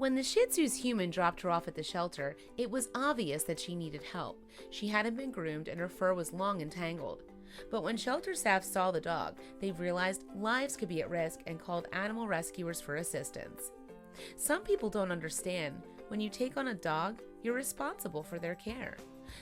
When the Shih Tzu's human dropped her off at the shelter, it was obvious that she needed help. She hadn't been groomed and her fur was long and tangled. But when shelter staff saw the dog, they realized lives could be at risk and called animal rescuers for assistance. Some people don't understand. When you take on a dog, you're responsible for their care.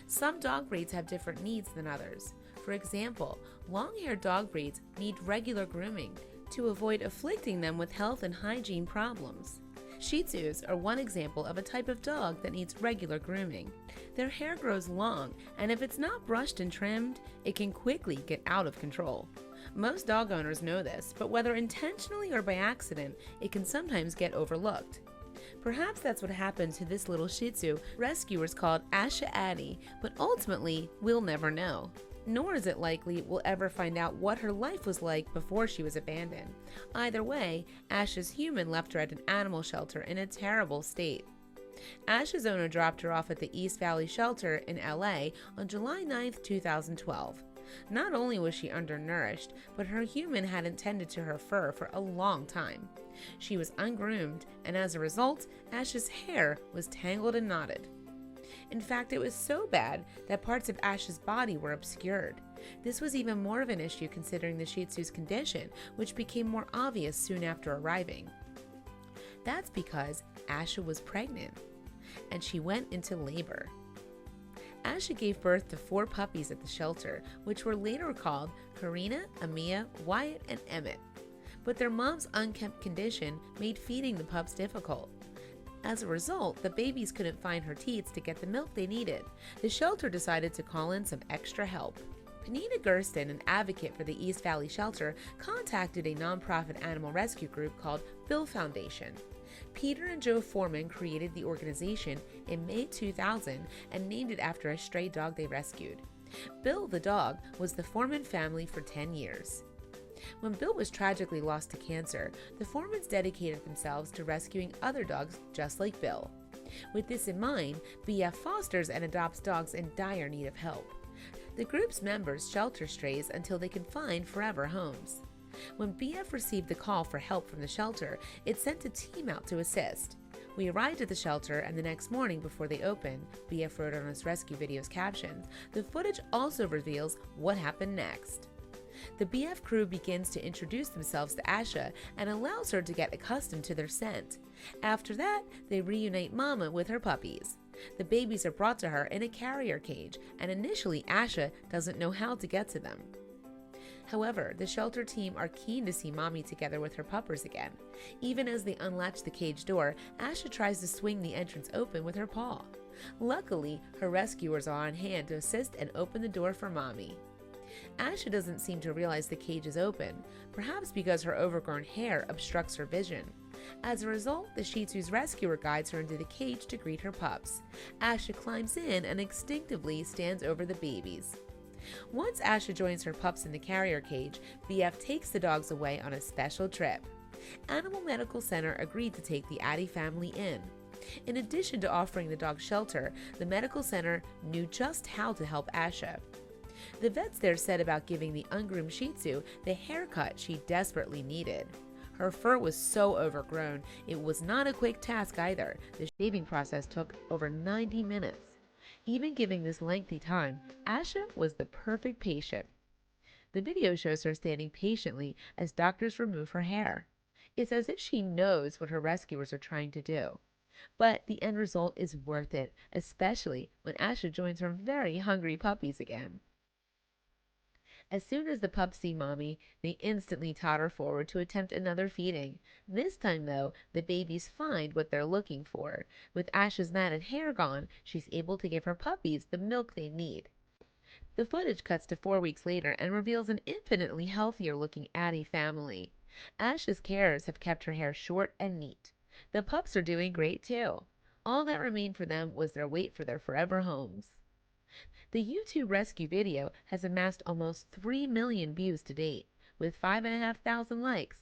Some dog breeds have different needs than others. For example, long-haired dog breeds need regular grooming to avoid afflicting them with health and hygiene problems. Shih Tzus are one example of a type of dog that needs regular grooming. Their hair grows long, and if it's not brushed and trimmed, it can quickly get out of control. Most dog owners know this, but whether intentionally or by accident, it can sometimes get overlooked. Perhaps that's what happened to this little Shih Tzu rescuers called Asha Attie, but ultimately, we'll never know. Nor is it likely we'll ever find out what her life was like before she was abandoned. Either way, Asha's human left her at an animal shelter in a terrible state. Asha's owner dropped her off at the East Valley Shelter in LA on July 9, 2012. Not only was she undernourished, but her human hadn't tended to her fur for a long time. She was ungroomed, and as a result, Asha's hair was tangled and knotted. In fact, it was so bad that parts of Asha's body were obscured. This was even more of an issue considering the Shih Tzu's condition, which became more obvious soon after arriving. That's because Asha was pregnant, and she went into labor. Asha gave birth to 4 puppies at the shelter, which were later called Karina, Amia, Wyatt, and Emmett. But their mom's unkempt condition made feeding the pups difficult. As a result, the babies couldn't find her teats to get the milk they needed. The shelter decided to call in some extra help. Penina Gersten, an advocate for the East Valley Shelter, contacted a nonprofit animal rescue group called Bill Foundation. Peter and Joe Foreman created the organization in May 2000 and named it after a stray dog they rescued. Bill the dog was the Foreman family for 10 years. When Bill was tragically lost to cancer, the Foremans dedicated themselves to rescuing other dogs just like Bill. With this in mind, BF fosters and adopts dogs in dire need of help. The group's members shelter strays until they can find forever homes. When BF received the call for help from the shelter, it sent a team out to assist. We arrived at the shelter, and the next morning before they opened, BF wrote on his rescue video's captions, the footage also reveals what happened next. The BF crew begins to introduce themselves to Asha and allows her to get accustomed to their scent. After that, they reunite Mama with her puppies. The babies are brought to her in a carrier cage, and initially Asha doesn't know how to get to them. However, the shelter team are keen to see Mommy together with her puppers again. Even as they unlatch the cage door, Asha tries to swing the entrance open with her paw. Luckily, her rescuers are on hand to assist and open the door for Mommy. Asha doesn't seem to realize the cage is open, perhaps because her overgrown hair obstructs her vision. As a result, the Shih Tzu's rescuer guides her into the cage to greet her pups. Asha climbs in and instinctively stands over the babies. Once Asha joins her pups in the carrier cage, BF takes the dogs away on a special trip. Animal Medical Center agreed to take the Attie family in. In addition to offering the dog shelter, the medical center knew just how to help Asha. The vets there said about giving the ungroomed Shih Tzu the haircut she desperately needed. Her fur was so overgrown, it was not a quick task either. The shaving process took over 90 minutes. Even given this lengthy time, Asha was the perfect patient. The video shows her standing patiently as doctors remove her hair. It's as if she knows what her rescuers are trying to do. But the end result is worth it, especially when Asha joins her very hungry puppies again. As soon as the pups see Mommy, they instantly totter forward to attempt another feeding. This time, though, the babies find what they're looking for. With Asha's matted hair gone, she's able to give her puppies the milk they need. The footage cuts to 4 weeks later and reveals an infinitely healthier-looking Attie family. Asha's carers have kept her hair short and neat. The pups are doing great, too. All that remained for them was their wait for their forever homes. The YouTube rescue video has amassed almost 3 million views to date, with 5,500 likes.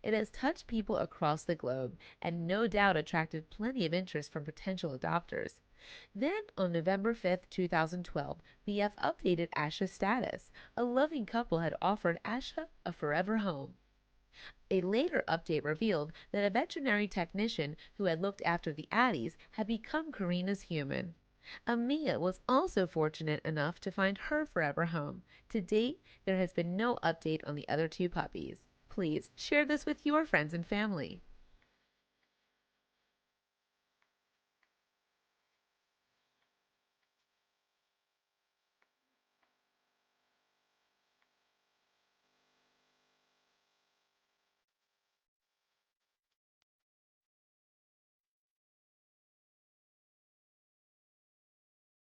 It has touched people across the globe and no doubt attracted plenty of interest from potential adopters. Then, on November 5, 2012, BF updated Asha's status. A loving couple had offered Asha a forever home. A later update revealed that a veterinary technician who had looked after the Atties had become Karina's human. Amia was also fortunate enough to find her forever home. To date, there has been no update on the other two puppies. Please share this with your friends and family.